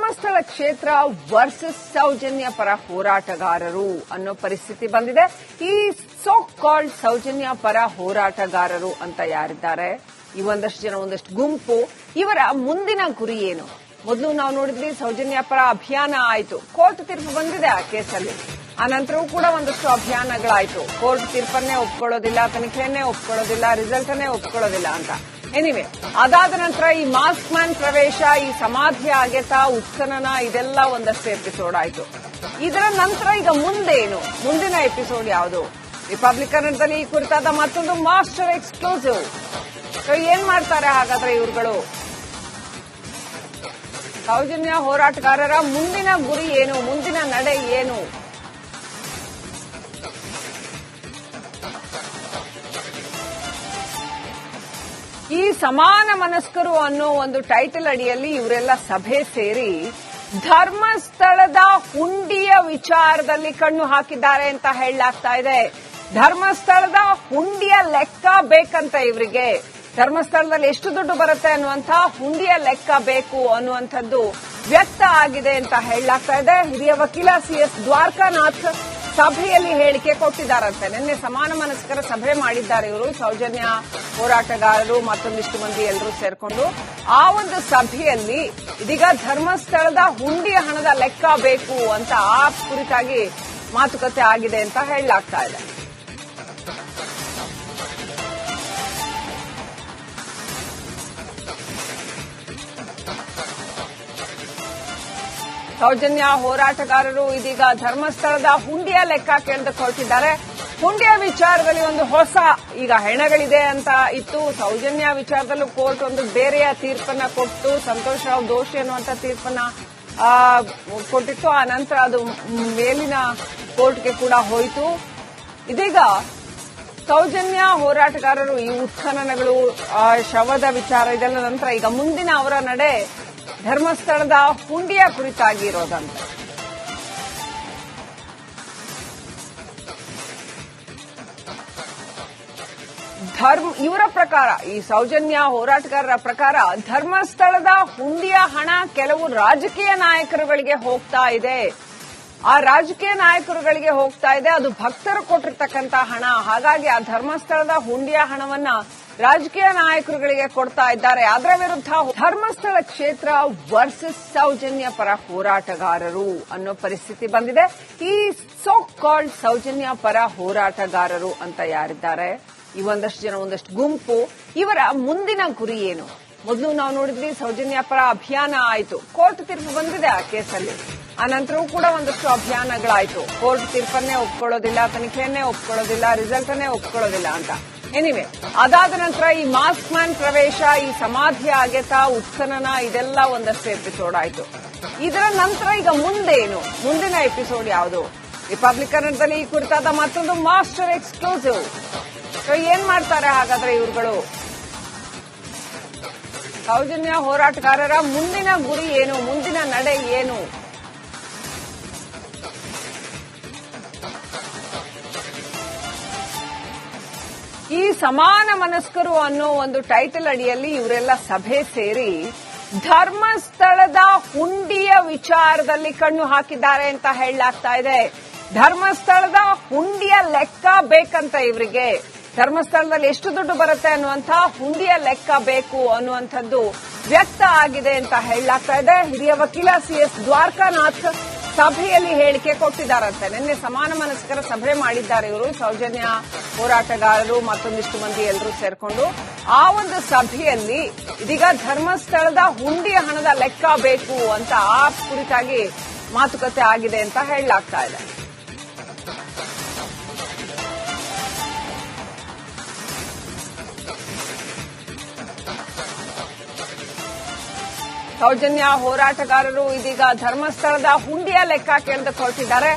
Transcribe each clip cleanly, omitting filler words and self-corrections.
ಧರ್ಮಸ್ಥಳ ಕ್ಷೇತ್ರ ವರ್ಸಸ್ ಸೌಜನ್ಯ ಪರ ಹೋರಾಟಗಾರರು ಅನ್ನೋ ಪರಿಸ್ಥಿತಿ ಬಂದಿದೆ. ಈ ಸೋ ಕಾಲ್ಡ್ ಸೌಜನ್ಯ ಪರ ಹೋರಾಟಗಾರರು ಅಂತ ಯಾರಿದ್ದಾರೆ, ಈ ಒಂದಷ್ಟು ಜನ, ಒಂದಷ್ಟು ಗುಂಪು, ಇವರ ಮುಂದಿನ ಗುರಿ ಏನು? ಮೊದಲು ನಾವು ನೋಡಿದ್ವಿ ಸೌಜನ್ಯ ಪರ ಅಭಿಯಾನ ಆಯಿತು, ಕೋರ್ಟ್ ತೀರ್ಪು ಬಂದಿದೆ ಆ ಕೇಸಲ್ಲಿ. ಆ ನಂತರವೂ ಕೂಡ ಒಂದಷ್ಟು ಅಭಿಯಾನಗಳಾಯಿತು. ಕೋರ್ಟ್ ತೀರ್ಪನ್ನೇ ಒಪ್ಕೊಳ್ಳೋದಿಲ್ಲ, ತನಿಖೆಯನ್ನೇ ಒಪ್ಕೊಳ್ಳೋದಿಲ್ಲ, ರಿಸಲ್ಟ್ ಅನ್ನೇ ಒಪ್ಕೊಳ್ಳೋದಿಲ್ಲ ಅಂತ. ಎನಿವೆ, ಅದಾದ ನಂತರ ಈ ಮಾಸ್ಕ್ ಮ್ಯಾನ್ ಪ್ರವೇಶ, ಈ ಸಮಾಧಿ ಅಗೆತ, ಉತ್ಖನನ, ಇದೆಲ್ಲ ಒಂದಷ್ಟು ಎಪಿಸೋಡ್ ಆಯಿತು. ಇದರ ನಂತರ ಈಗ ಮುಂದೇನು? ಮುಂದಿನ ಎಪಿಸೋಡ್ ಯಾವುದು? ರಿಪಬ್ಲಿಕ್ ಕನ್ನಡದಲ್ಲಿ ಈ ಕುರಿತಾದ ಮತ್ತೊಂದು ಮಾಸ್ಟರ್ ಎಕ್ಸ್ಕ್ಲೂಸಿವ್. ಏನ್ ಮಾಡ್ತಾರೆ ಹಾಗಾದ್ರೆ ಇವ್ರುಗಳು? ಸೌಜನ್ಯ ಹೋರಾಟಗಾರರ ಮುಂದಿನ ಗುರಿ ಏನು? ಮುಂದಿನ ನಡೆ ಏನು? ಈ ಸಮಾನ ಮನಸ್ಕರು ಅನ್ನೋ ಒಂದು ಟೈಟಲ್ ಅಡಿಯಲ್ಲಿ ಇವರೆಲ್ಲ ಸಭೆ ಸೇರಿ ಧರ್ಮಸ್ಥಳದ ಹುಂಡಿಯ ವಿಚಾರದಲ್ಲಿ ಕಣ್ಣು ಹಾಕಿದ್ದಾರೆ ಅಂತ ಹೇಳಲಾಗ್ತಾ ಇದೆ. ಧರ್ಮಸ್ಥಳದ ಹುಂಡಿಯ ಲೆಕ್ಕ ಬೇಕಂತ ಇವರಿಗೆ. ಧರ್ಮಸ್ಥಳದಲ್ಲಿ ಎಷ್ಟು ದುಡ್ಡು ಬರುತ್ತೆ ಅನ್ನುವಂಥ ಹುಂಡಿಯ ಲೆಕ್ಕ ಬೇಕು ಅನ್ನುವಂಥದ್ದು ವ್ಯಕ್ತ ಆಗಿದೆ ಅಂತ ಹೇಳಲಾಗ್ತಾ ಇದೆ. ಹಿರಿಯ ವಕೀಲ CS ದ್ವಾರಕಾನಾಥ್ ಸಭೆಯಲ್ಲಿ ಹೇಳಿಕೆ ಕೊಟ್ಟಿದ್ದಾರಂತೆ. ನಿನ್ನೆ ಸಮಾನ ಮನಸ್ಕರ ಸಭೆ ಮಾಡಿದ್ದಾರೆ ಇವರು, ಸೌಜನ್ಯ ಹೋರಾಟಗಾರರು ಮತ್ತೊಂದಿಷ್ಟು ಮಂದಿ ಎಲ್ಲರೂ ಸೇರ್ಕೊಂಡು. ಆ ಒಂದು ಸಭೆಯಲ್ಲಿ ಇದೀಗ ಧರ್ಮಸ್ಥಳದ ಹುಂಡಿಯ ಹಣದ ಲೆಕ್ಕ ಬೇಕು ಅಂತ ಆ ಕುರಿತಾಗಿ ಮಾತುಕತೆ ಆಗಿದೆ ಅಂತ ಹೇಳಲಾಗ್ತಾ ಇದೆ. ಸೌಜನ್ಯ ಹೋರಾಟಗಾರರು ಇದೀಗ ಧರ್ಮಸ್ಥಳದ ಹುಂಡಿಯ ಲೆಕ್ಕ ಕೇಳದಕ್ಕೆ ಹೊರಟಿದ್ದಾರೆ. ಹುಂಡಿಯ ವಿಚಾರದಲ್ಲಿ ಒಂದು ಹೊಸ ಈಗ ಹೆಣಗಳಿದೆ ಅಂತ ಇತ್ತು. ಸೌಜನ್ಯ ವಿಚಾರದಲ್ಲೂ ಕೋರ್ಟ್ ಒಂದು ಬೇರೆಯ ತೀರ್ಪನ್ನ ಕೊಟ್ಟು ಸಂತೋಷ್ ರಾವ್ ದೋಷಿ ಅನ್ನುವಂಥ ತೀರ್ಪನ್ನ ಕೊಟ್ಟಿತ್ತು. ಆ ನಂತರ ಅದು ಮೇಲಿನ ಕೋರ್ಟ್ಗೆ ಕೂಡ ಹೋಯಿತು. ಇದೀಗ ಸೌಜನ್ಯ ಹೋರಾಟಗಾರರು ಈ ಉತ್ಖನನಗಳು, ಶವದ ವಿಚಾರ, ಇದೆಲ್ಲ ನಂತರ ಈಗ ಮುಂದಿನ ಅವರ ನಡೆ ಧರ್ಮಸ್ಥಳದ ಹುಂಡಿಯ ಕುರಿತಾಗಿ ಇರೋದಂತೆ. ಇವರ ಪ್ರಕಾರ, ಈ ಸೌಜನ್ಯ ಹೋರಾಟಗಾರರ ಪ್ರಕಾರ, ಧರ್ಮಸ್ಥಳದ ಹುಂಡಿಯ ಹಣ ಕೆಲವು ರಾಜಕೀಯ ನಾಯಕರುಗಳಿಗೆ ಹೋಗ್ತಾ ಇದೆ. ಆ ರಾಜಕೀಯ ನಾಯಕರುಗಳಿಗೆ ಹೋಗ್ತಾ ಇದೆ, ಅದು ಭಕ್ತರು ಕೊಟ್ಟಿರ್ತಕ್ಕಂಥ ಹಣ. ಹಾಗಾಗಿ ಆ ಧರ್ಮಸ್ಥಳದ ಹುಂಡಿಯ ಹಣವನ್ನ ರಾಜಕೀಯ ನಾಯಕರುಗಳಿಗೆ ಕೊಡ್ತಾ ಇದ್ದಾರೆ. ಅದರ ವಿರುದ್ಧ ಧರ್ಮಸ್ಥಳ ಕ್ಷೇತ್ರ ವರ್ಸಸ್ ಸೌಜನ್ಯ ಪರ ಹೋರಾಟಗಾರರು ಅನ್ನೋ ಪರಿಸ್ಥಿತಿ ಬಂದಿದೆ. ಈ ಸೋ ಕಾಲ್ಡ್ ಸೌಜನ್ಯ ಪರ ಹೋರಾಟಗಾರರು ಅಂತ ಯಾರಿದ್ದಾರೆ, ಈ ಒಂದಷ್ಟು ಜನ, ಒಂದಷ್ಟು ಗುಂಪು, ಇವರ ಮುಂದಿನ ಗುರಿ ಏನು? ಮೊದಲು ನಾವು ನೋಡಿದ್ವಿ ಸೌಜನ್ಯ ಪರ ಅಭಿಯಾನ ಆಯಿತು, ಕೋರ್ಟ್ ತೀರ್ಪು ಬಂದಿದೆ ಆ ಕೇಸಲ್ಲಿ. ಆ ನಂತರವೂ ಕೂಡ ಒಂದಷ್ಟು ಅಭಿಯಾನಗಳಾಯಿತು. ಕೋರ್ಟ್ ತೀರ್ಪನ್ನೇ ಒಪ್ಕೊಳ್ಳೋದಿಲ್ಲ, ತನಿಖೆಯನ್ನೇ ಒಪ್ಕೊಳ್ಳೋದಿಲ್ಲ, ರಿಸಲ್ಟ್ ಅನ್ನೇ ಒಪ್ಕೊಳ್ಳೋದಿಲ್ಲ ಅಂತ. ಎನಿವೆ, ಅದಾದ ನಂತರ ಈ ಮಾಸ್ಕ್ ಮ್ಯಾನ್ ಪ್ರವೇಶ, ಈ ಸಮಾಧಿ ಅಗೆತ, ಉತ್ಖನನ, ಇದೆಲ್ಲ ಒಂದಷ್ಟು ಎಪಿಸೋಡ್ ಆಯಿತು. ಇದರ ನಂತರ ಈಗ ಮುಂದೇನು? ಮುಂದಿನ ಎಪಿಸೋಡ್ ಯಾವುದು? ರಿಪಬ್ಲಿಕ್ ಕನ್ನಡದಲ್ಲಿ ಈ ಕುರಿತಾದ ಮತ್ತೊಂದು ಮಾಸ್ಟರ್ ಎಕ್ಸ್ಕ್ಲೂಸಿವ್. ಏನ್ ಮಾಡ್ತಾರೆ ಹಾಗಾದ್ರೆ ಇವ್ರುಗಳು? ಸೌಜನ್ಯ ಹೋರಾಟಗಾರರ ಮುಂದಿನ ಗುರಿ ಏನು? ಮುಂದಿನ ನಡೆ ಏನು? ಈ ಸಮಾನ ಮನಸ್ಕರು ಅನ್ನೋ ಒಂದು ಟೈಟಲ್ ಅಡಿಯಲ್ಲಿ ಇವರೆಲ್ಲ ಸಭೆ ಸೇರಿ ಧರ್ಮಸ್ಥಳದ ಹುಂಡಿಯ ವಿಚಾರದಲ್ಲಿ ಕಣ್ಣು ಹಾಕಿದ್ದಾರೆ ಅಂತ ಹೇಳಲಾಗ್ತಾ ಇದೆ. ಧರ್ಮಸ್ಥಳದ ಹುಂಡಿಯ ಲೆಕ್ಕ ಬೇಕಂತ ಇವರಿಗೆ. ಧರ್ಮಸ್ಥಳದಲ್ಲಿ ಎಷ್ಟು ದುಡ್ಡು ಬರುತ್ತೆ ಅನ್ನುವಂಥ ಹುಂಡಿಯ ಲೆಕ್ಕ ಬೇಕು ಅನ್ನುವಂಥದ್ದು ವ್ಯಕ್ತ ಆಗಿದೆ ಅಂತ ಹೇಳಲಾಗ್ತಾ ಇದೆ. ಹಿರಿಯ ವಕೀಲ CS ದ್ವಾರಕಾನಾಥ್ ಸಭೆಯಲ್ಲಿ ಹೇಳಿಕೆ ಕೊಟ್ಟಿದ್ದಾರಂತೆ. ನಿನ್ನೆ ಸಮಾನ ಮನಸ್ಕರ ಸಭೆ ಮಾಡಿದ್ದಾರೆ ಇವರು, ಸೌಜನ್ಯ ಹೋರಾಟಗಾರರು ಮತ್ತೊಂದಿಷ್ಟು ಮಂದಿ ಎಲ್ಲರೂ ಸೇರ್ಕೊಂಡು. ಆ ಒಂದು ಸಭೆಯಲ್ಲಿ ಇದೀಗ ಧರ್ಮಸ್ಥಳದ ಹುಂಡಿಯ ಹಣದ ಲೆಕ್ಕ ಬೇಕು ಅಂತ ಆ ಕುರಿತಾಗಿ ಮಾತುಕತೆ ಆಗಿದೆ ಅಂತ ಹೇಳಲಾಗ್ತಾ ಇದೆ. ಸೌಜನ್ಯ ಹೋರಾಟಗಾರರು ಇದೀಗ ಧರ್ಮಸ್ಥಳದ ಹುಂಡಿಯ ಲೆಕ್ಕ ಕೇಳದಕ್ಕೆ ಹೊರಟಿದ್ದಾರೆ.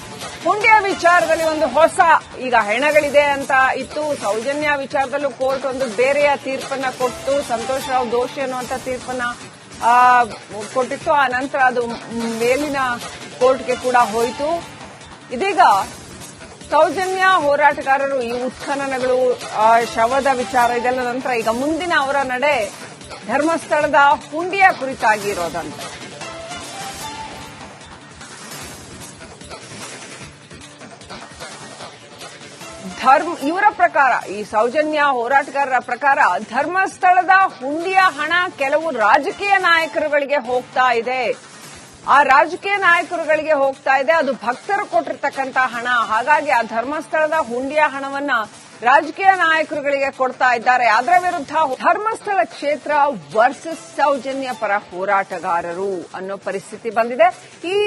ಹುಂಡಿಯ ವಿಚಾರದಲ್ಲಿ ಒಂದು ಹೊಸ ಈಗ ಹೆಣಗಳಿದೆ ಅಂತ ಇತ್ತು. ಸೌಜನ್ಯ ವಿಚಾರದಲ್ಲೂ ಕೋರ್ಟ್ ಒಂದು ಬೇರೆಯ ತೀರ್ಪನ್ನ ಕೊಟ್ಟು ಸಂತೋಷ್ ರಾವ್ ದೋಷಿ ಅನ್ನುವಂಥ ತೀರ್ಪನ್ನ ಕೊಟ್ಟಿತ್ತು. ಆ ನಂತರ ಅದು ಮೇಲಿನ ಕೋರ್ಟ್ಗೆ ಕೂಡ ಹೋಯಿತು. ಇದೀಗ ಸೌಜನ್ಯ ಹೋರಾಟಗಾರರು ಈ ಉತ್ಖನನಗಳು, ಶವದ ವಿಚಾರ, ಇದೆಲ್ಲ ನಂತರ ಈಗ ಮುಂದಿನ ಅವರ ನಡೆ ಧರ್ಮಸ್ಥಳದ ಹುಂಡಿಯ ಕುರಿತಾಗಿ ಇರೋದಂತೆ. ಇವರ ಪ್ರಕಾರ, ಈ ಸೌಜನ್ಯ ಹೋರಾಟಗಾರರ ಪ್ರಕಾರ, ಧರ್ಮಸ್ಥಳದ ಹುಂಡಿಯ ಹಣ ಕೆಲವು ರಾಜಕೀಯ ನಾಯಕರುಗಳಿಗೆ ಹೋಗ್ತಾ ಇದೆ. ಆ ರಾಜಕೀಯ ನಾಯಕರುಗಳಿಗೆ ಹೋಗ್ತಾ ಇದೆ. ಅದು ಭಕ್ತರು ಕೊಟ್ಟಿರ್ತಕ್ಕಂಥ ಹಣ. ಹಾಗಾಗಿ ಆ ಧರ್ಮಸ್ಥಳದ ಹುಂಡಿಯ ಹಣವನ್ನ ರಾಜಕೀಯ ನಾಯಕರುಗಳಿಗೆ ಕೊಡ್ತಾ ಇದ್ದಾರೆ. ಅದರ ವಿರುದ್ಧ ಧರ್ಮಸ್ಥಳ ಕ್ಷೇತ್ರ ವರ್ಸಸ್ ಸೌಜನ್ಯ ಪರ ಹೋರಾಟಗಾರರು ಅನ್ನೋ ಪರಿಸ್ಥಿತಿ ಬಂದಿದೆ. ಈ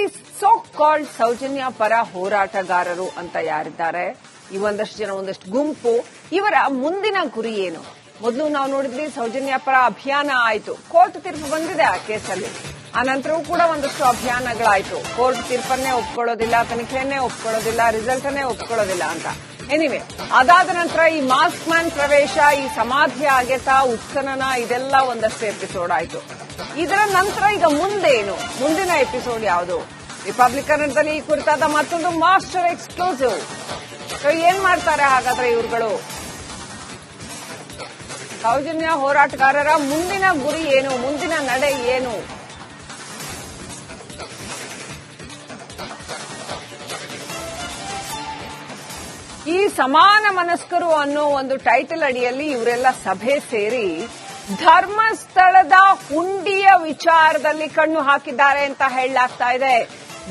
ಸೋ ಕಾಲ್ಡ್ ಸೌಜನ್ಯ ಪರ ಹೋರಾಟಗಾರರು ಅಂತ ಯಾರಿದ್ದಾರೆ, ಈ ಒಂದಷ್ಟು ಜನ, ಒಂದಷ್ಟು ಗುಂಪು, ಇವರ ಮುಂದಿನ ಗುರಿ ಏನು? ಮೊದಲು ನಾವು ನೋಡಿದ್ವಿ ಸೌಜನ್ಯ ಪರ ಅಭಿಯಾನ ಆಯಿತು, ಕೋರ್ಟ್ ತೀರ್ಪು ಬಂದಿದೆ ಆ ಕೇಸಲ್ಲಿ. ಆ ನಂತರವೂ ಕೂಡ ಒಂದಷ್ಟು ಅಭಿಯಾನಗಳಾಯಿತು. ಕೋರ್ಟ್ ತೀರ್ಪನ್ನೇ ಒಪ್ಕೊಳ್ಳೋದಿಲ್ಲ, ತನಿಖೆಯನ್ನೇ ಒಪ್ಕೊಳ್ಳೋದಿಲ್ಲ, ರಿಸಲ್ಟ್ ಅನ್ನೇ ಒಪ್ಕೊಳ್ಳೋದಿಲ್ಲ ಅಂತ. ಎನಿವೆ, ಅದಾದ ನಂತರ ಈ ಮಾಸ್ಕ್ ಮ್ಯಾನ್ ಪ್ರವೇಶ, ಈ ಸಮಾಧಿ ಅಗೆತ, ಉತ್ಖನನ, ಇದೆಲ್ಲ ಒಂದಷ್ಟು ಎಪಿಸೋಡ್ ಆಯಿತು. ಇದರ ನಂತರ ಈಗ ಮುಂದೇನು? ಮುಂದಿನ ಎಪಿಸೋಡ್ ಯಾವುದು? ರಿಪಬ್ಲಿಕ್ ಕನ್ನಡದಲ್ಲಿ ಈ ಕುರಿತಾದ ಮತ್ತೊಂದು ಮಾಸ್ಟರ್ ಎಕ್ಸ್ಕ್ಲೂಸಿವ್. ಏನ್ ಮಾಡ್ತಾರೆ ಹಾಗಾದ್ರೆ ಇವ್ರುಗಳು? ಸೌಜನ್ಯ ಹೋರಾಟಗಾರರ ಮುಂದಿನ ಗುರಿ ಏನು? ಮುಂದಿನ ನಡೆ ಏನು? ಈ ಸಮಾನ ಮನಸ್ಕರು ಅನ್ನೋ ಒಂದು ಟೈಟಲ್ ಅಡಿಯಲ್ಲಿ ಇವರೆಲ್ಲ ಸಭೆ ಸೇರಿ ಧರ್ಮಸ್ಥಳದ ಹುಂಡಿಯ ವಿಚಾರದಲ್ಲಿ ಕಣ್ಣು ಹಾಕಿದ್ದಾರೆ ಅಂತ ಹೇಳಲಾಗ್ತಾ ಇದೆ.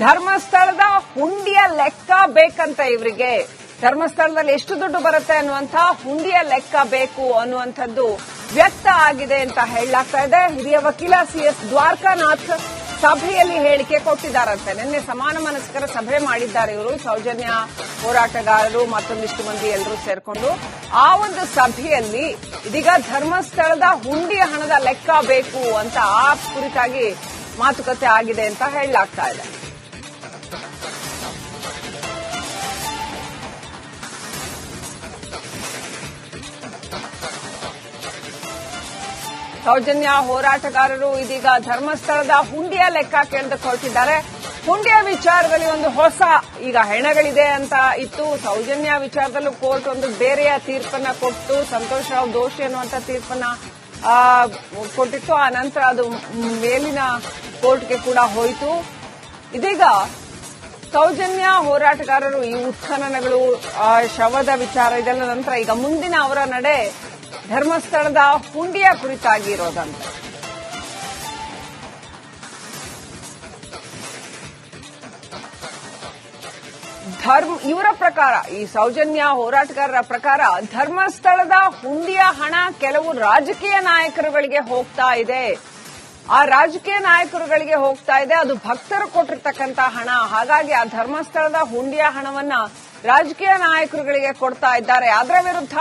ಧರ್ಮಸ್ಥಳದ ಹುಂಡಿಯ ಲೆಕ್ಕ ಬೇಕಂತ ಇವರಿಗೆ. ಧರ್ಮಸ್ಥಳದಲ್ಲಿ ಎಷ್ಟು ದುಡ್ಡು ಬರುತ್ತೆ ಅನ್ನುವಂಥ ಹುಂಡಿಯ ಲೆಕ್ಕ ಬೇಕು ಅನ್ನುವಂಥದ್ದು ವ್ಯಕ್ತ ಆಗಿದೆ ಅಂತ ಹೇಳಲಾಗ್ತಾ ಇದೆ. ಹಿರಿಯ ವಕೀಲ CS ದ್ವಾರಕಾನಾಥ್ ಸಭೆಯಲ್ಲಿ ಹೇಳಿಕೆ ಕೊಟ್ಟಿದ್ದಾರಂತೆ. ನಿನ್ನೆ ಸಮಾನ ಮನಸ್ಕರ ಸಭೆ ಮಾಡಿದ್ದಾರೆ ಇವರು, ಸೌಜನ್ಯ ಹೋರಾಟಗಾರರು ಮತ್ತೊಂದಿಷ್ಟು ಮಂದಿ ಎಲ್ಲರೂ ಸೇರ್ಕೊಂಡು. ಆ ಒಂದು ಸಭೆಯಲ್ಲಿ ಇದೀಗ ಧರ್ಮಸ್ಥಳದ ಹುಂಡಿಯ ಹಣದ ಲೆಕ್ಕ ಬೇಕು ಅಂತ ಆ ಕುರಿತಾಗಿ ಮಾತುಕತೆ ಆಗಿದೆ ಅಂತ ಹೇಳಲಾಗ್ತಾ ಇದೆ. ಸೌಜನ್ಯ ಹೋರಾಟಗಾರರು ಇದೀಗ ಧರ್ಮಸ್ಥಳದ ಹುಂಡಿಯ ಲೆಕ್ಕ ಕೇಳದಕ್ಕೆ ಹೊರಟಿದ್ದಾರೆ. ಹುಂಡಿಯ ವಿಚಾರದಲ್ಲಿ ಒಂದು ಹೊಸ ಈಗ ಹೆಣಗಳಿದೆ ಅಂತ ಇತ್ತು. ಸೌಜನ್ಯ ವಿಚಾರದಲ್ಲೂ ಕೋರ್ಟ್ ಒಂದು ಬೇರೆಯ ತೀರ್ಪನ್ನ ಕೊಟ್ಟು ಸಂತೋಷ್ ರಾವ್ ದೋಷಿ ಅನ್ನುವಂಥ ತೀರ್ಪನ್ನ ಕೊಟ್ಟಿತ್ತು. ಆ ನಂತರ ಅದು ಮೇಲಿನ ಕೋರ್ಟ್ಗೆ ಕೂಡ ಹೋಯಿತು. ಇದೀಗ ಸೌಜನ್ಯ ಹೋರಾಟಗಾರರು ಈ ಉತ್ಖನನಗಳು, ಶವದ ವಿಚಾರ, ಇದೆಲ್ಲ ನಂತರ ಈಗ ಮುಂದಿನ ಅವರ ನಡೆ ಧರ್ಮಸ್ಥಳದ ಹುಂಡಿಯ ಕುರಿತಾಗಿ ಇರೋದಂತೆ. ಇವರ ಪ್ರಕಾರ, ಈ ಸೌಜನ್ಯ ಹೋರಾಟಗಾರರ ಪ್ರಕಾರ, ಧರ್ಮಸ್ಥಳದ ಹುಂಡಿಯ ಹಣ ಕೆಲವು ರಾಜಕೀಯ ನಾಯಕರುಗಳಿಗೆ ಹೋಗ್ತಾ ಇದೆ. ಆ ರಾಜಕೀಯ ನಾಯಕರುಗಳಿಗೆ ಹೋಗ್ತಾ ಇದೆ. ಅದು ಭಕ್ತರು ಕೊಟ್ಟಿರ್ತಕ್ಕಂಥ ಹಣ. ಹಾಗಾಗಿ ಆ ಧರ್ಮಸ್ಥಳದ ಹುಂಡಿಯ ಹಣವನ್ನ ರಾಜಕೀಯ ನಾಯಕರುಗಳಿಗೆ ಕೊಡ್ತಾ ಇದ್ದಾರೆ. ಅದರ ವಿರುದ್ಧ